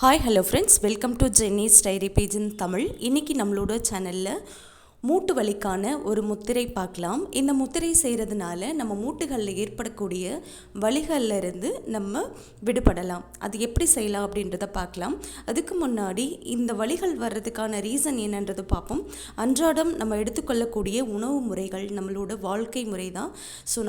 Hi hello friends, welcome to Jenny's diary page in Tamil. இன்றைக்கி நம்மளோட சேனலில் மூட்டு வலிக்கான ஒரு முத்திரை பார்க்கலாம். இந்த முத்திரை செய்கிறதுனால நம்ம மூட்டுகளில் ஏற்படக்கூடிய வலிகளில் இருந்து நம்ம விடுபடலாம். அது எப்படி செய்யலாம் அப்படின்றத பார்க்கலாம். அதுக்கு முன்னாடி இந்த வலிகள் வர்றதுக்கான ரீசன் என்னன்றது பார்ப்போம். அன்றாடம் நம்ம எடுத்துக்கொள்ளக்கூடிய உணவு முறைகள், நம்மளோட வாழ்க்கை முறை தான்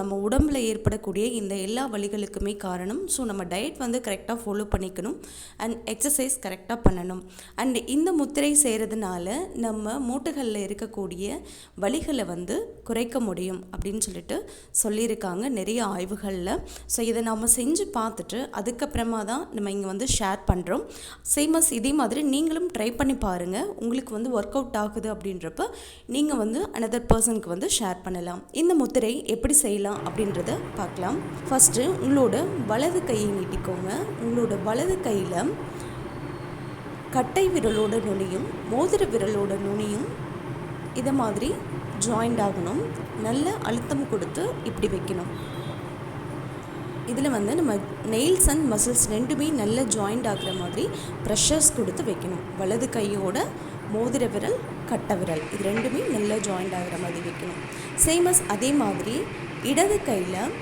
நம்ம உடம்பில் ஏற்படக்கூடிய இந்த எல்லா வலிகளுக்குமே காரணம். நம்ம டயட் கரெக்டாக ஃபாலோ பண்ணிக்கணும் அண்ட் எக்ஸசைஸ் கரெக்டாக பண்ணணும். அண்ட் இந்த முத்திரை செய்கிறதுனால நம்ம மூட்டுகளில் இருக்கக்கூடிய வலிகளை குறைக்க முடியும் அப்படின்னு சொல்லியிருக்காங்க நிறைய ஆய்வுகளில். இதை நாம் செஞ்சு பார்த்துட்டு அதுக்கப்புறமா தான் நம்ம இங்கே ஷேர் பண்ணுறோம். சேமஸ் இதே மாதிரி நீங்களும் ட்ரை பண்ணி பாருங்கள். உங்களுக்கு ஒர்க் அவுட் ஆகுது அப்படின்றப்ப நீங்கள் அனதர் பர்சனுக்கு ஷேர் பண்ணலாம். இந்த முத்திரை எப்படி செய்யலாம் அப்படின்றத பார்க்கலாம். ஃபஸ்ட்டு உங்களோட வலது கையை நீட்டிக்கோங்க. உங்களோட வலது கையில் கட்டை விரலோட நுனியும் மோதிர விரலோட நுனியும் இதை மாதிரி ஜாயிண்ட் ஆகணும். நல்ல அழுத்தம் கொடுத்து இப்படி வைக்கணும். இதில் நம்ம நெயில்ஸ் அண்ட் மசில்ஸ் ரெண்டுமே நல்ல ஜாயிண்ட் ஆகிற மாதிரி ப்ரெஷர்ஸ் கொடுத்து வைக்கணும். வலது கையோட மோதிர விரல், கட்டை விரல் இது ரெண்டுமே நல்ல ஜாயிண்ட் ஆகிற மாதிரி வைக்கணும். சேமஸ் அதே மாதிரி இடது கையில்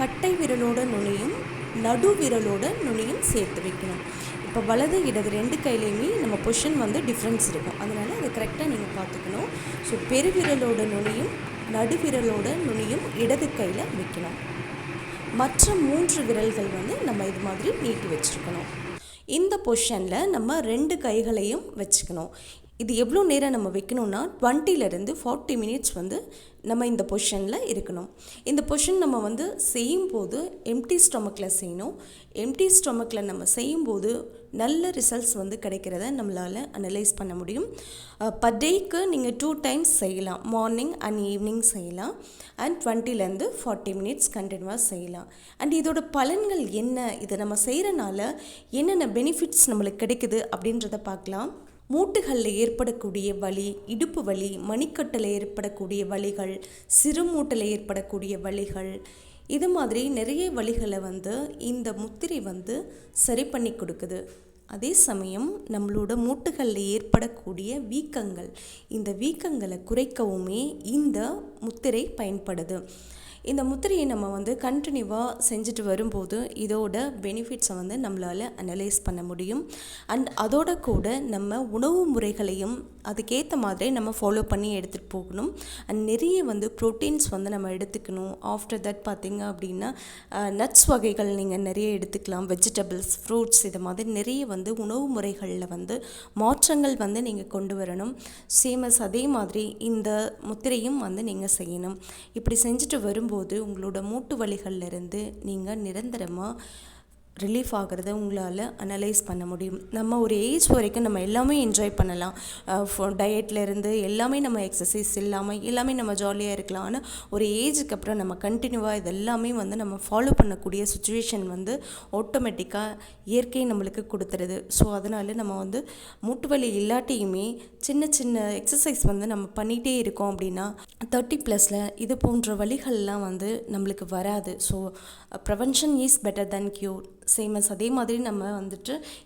கட்டை விரலோட நுனியும் நடு விரலோட நுனியும் சேர்த்து வைக்கணும். இப்போ வலது இடது ரெண்டு கையிலையுமே நம்ம பொசிஷன் டிஃப்ரென்ஸ் இருக்கும். அதனால் அதை கரெக்டாக நீங்கள் பார்த்துக்கணும். பெருவிரலோட நுனியும் நடுவிரலோட நுனியும் இடது கையில் வைக்கணும். மற்ற 3 விரல்கள் நம்ம இது மாதிரி நீட்டி வச்சுருக்கணும். இந்த பொசிஷனில் நம்ம 2 கைகளையும் வச்சுக்கணும். இது எவ்வளோ நேரம் நம்ம வைக்கணும்னா 20 to 40 மினிட்ஸ் நம்ம இந்த பொசிஷனில் இருக்கணும். இந்த பொசிஷன் நம்ம செய்யும்போது எம்டி ஸ்டொமக்கில் செய்யணும். எம்டி ஸ்டொமக்கில் நம்ம செய்யும்போது நல்ல ரிசல்ட்ஸ் கிடைக்கிறத நம்மளால் அனலைஸ் பண்ண முடியும். பர் டேக்கு நீங்கள் 2 times செய்யலாம். மார்னிங் அண்ட் ஈவினிங் செய்யலாம். அண்ட் 20 to 40 மினிட்ஸ் கண்டினியூவாக செய்யலாம். அண்ட் இதோட பலன்கள் என்ன, இதை நம்ம செய்கிறனால என்னென்ன பெனிஃபிட்ஸ் நம்மளுக்கு கிடைக்குது அப்படின்றத பார்க்கலாம். மூட்டுகளில் ஏற்படக்கூடிய வலி, இடுப்பு வலி, மணிக்கட்டில் ஏற்படக்கூடிய வலிகள், சிறுமூட்டில் ஏற்படக்கூடிய வலிகள், இது மாதிரி நிறைய வலிகளை இந்த முத்திரை சரி பண்ணி கொடுக்குது. அதே சமயம் நம்மளோட மூட்டுகளில் ஏற்படக்கூடிய வீக்கங்கள், இந்த வீக்கங்களை குறைக்கவுமே இந்த முத்திரை பயன்படுது. இந்த முத்திரையை நம்ம கண்டினியூவாக செஞ்சுட்டு வரும்போது இதோட பெனிஃபிட்ஸை நம்மளால் அனலைஸ் பண்ண முடியும். அண்ட் அதோட கூட நம்ம உணவு முறைகளையும் அதுக்கேற்ற மாதிரி நம்ம ஃபாலோ பண்ணி எடுத்துகிட்டு போகணும். அண்ட் நிறைய ப்ரோட்டீன்ஸ் நம்ம எடுத்துக்கணும். ஆஃப்டர் தட் பார்த்திங்க அப்படின்னா நட்ஸ் வகைகள் நீங்கள் நிறைய எடுத்துக்கலாம். வெஜிடபிள்ஸ், ஃப்ரூட்ஸ், இது மாதிரி நிறைய உணவு முறைகளில் மாற்றங்கள் நீங்கள் கொண்டு வரணும். சேமஸ் அதே மாதிரி இந்த முத்திரையும் நீங்கள் செய்யணும். இப்படி செஞ்சுட்டு வரும்போது உங்களோட மூட்டு வலிகள்லேருந்து நீங்கள் நிரந்தரமாக ரிலீஃப் ஆகிறத உங்களால் அனலைஸ் பண்ண முடியும். நம்ம ஒரு ஏஜ் வரைக்கும் நம்ம எல்லாமே என்ஜாய் பண்ணலாம். டயட்லேருந்து எல்லாமே நம்ம எக்ஸசைஸ் இல்லாமல் எல்லாமே நம்ம ஜாலியாக இருக்கலாம். ஆனால் ஒரு ஏஜுக்கு அப்புறம் நம்ம கண்டினியூவாக இதெல்லாமே நம்ம ஃபாலோ பண்ணக்கூடிய சுச்சுவேஷன் ஆட்டோமேட்டிக்காக இயற்கை நம்மளுக்கு கொடுத்துருது. அதனால் நம்ம மூட்டு வலி இல்லாட்டியுமே சின்ன சின்ன எக்ஸசைஸ் நம்ம பண்ணிகிட்டே இருக்கோம் அப்படின்னா 30+ இது போன்ற வலிகள்லாம் நம்மளுக்கு வராது. Prevention is better then cure. Same as அதே மாதிரி நம்ம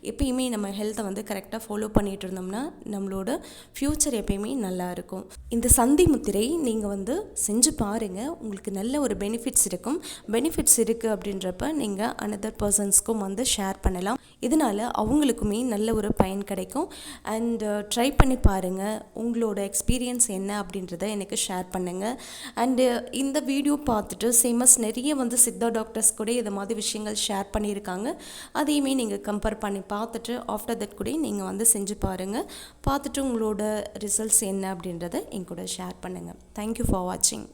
எப்பயுமே நம்ம ஹெல்த்தை கரெக்டாக ஃபாலோ பண்ணிகிட்டு இருந்தோம்னா நம்மளோட ஃப்யூச்சர் எப்பயுமே நல்லா இருக்கும். இந்த சந்தி முத்திரை நீங்கள் செஞ்சு பாருங்கள். உங்களுக்கு நல்ல ஒரு பெனிஃபிட்ஸ் இருக்கும். பெனிஃபிட்ஸ் இருக்குது அப்படின்றப்ப நீங்கள் அனதர் பர்சன்ஸ்க்கும் ஷேர் பண்ணலாம். இதனால் அவங்களுக்குமே நல்ல ஒரு பயன் கிடைக்கும். அண்ட் ட்ரை பண்ணி பாருங்கள். உங்களோட எக்ஸ்பீரியன்ஸ் என்ன அப்படின்றத எனக்கு ஷேர் பண்ணுங்கள். அண்டு இந்த வீடியோ பார்த்துட்டு சேமஸ் நிறைய சித்தா டாக்டர்ஸ் கூட இதை மாதிரி விஷயங்கள் ஷேர் பண்ணியிருக்காங்க. அதையுமே நீங்கள் கம்பேர் பண்ணி பார்த்துட்டு ஆஃப்டர் தட் கூட நீங்கள் செஞ்சு பாருங்கள். பார்த்துட்டு உங்களோட ரிசல்ட்ஸ் என்ன அப்படின்றத என் கூட ஷேர் பண்ணுங்கள். தேங்க்யூ ஃபார் வாட்சிங்.